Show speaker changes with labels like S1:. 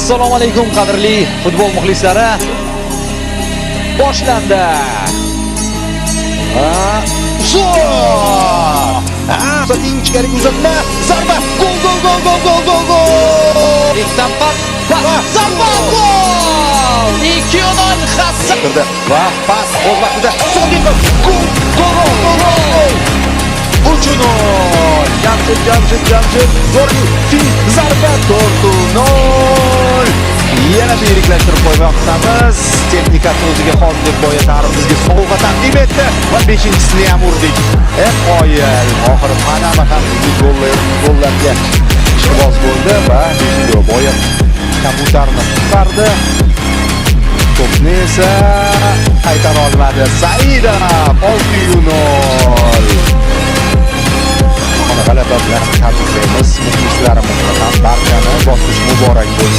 S1: Assalomu alaykum qadrli futbol muxlislari. Boshlandi.
S2: Zating ichkariga uzatma, zarba, gol.
S1: Iktan pas, zarba, gol! 2-0 Hassan.
S2: Va pas o'z vaqtida so'nggi gol. 3-0. Jamshid Zo'rli zarba 4-0. Yana biriklashtirib qo'ymoqdamiz. Texnika o'ziga xos deb boya tariximizga sovg'a taqdim etdi va 5-chisini ham urdik. Qoyil. Oxiri Panama ham gollarga ishqiboz bo'ldi va 5-ga boya kabutarni qutqardi. To'pni esa qaytara olmadi. Saidov 6-0. G'alaba bilan tabriklaymiz muxlislarimizni ham, barchani bosqich muborak bo'lsin.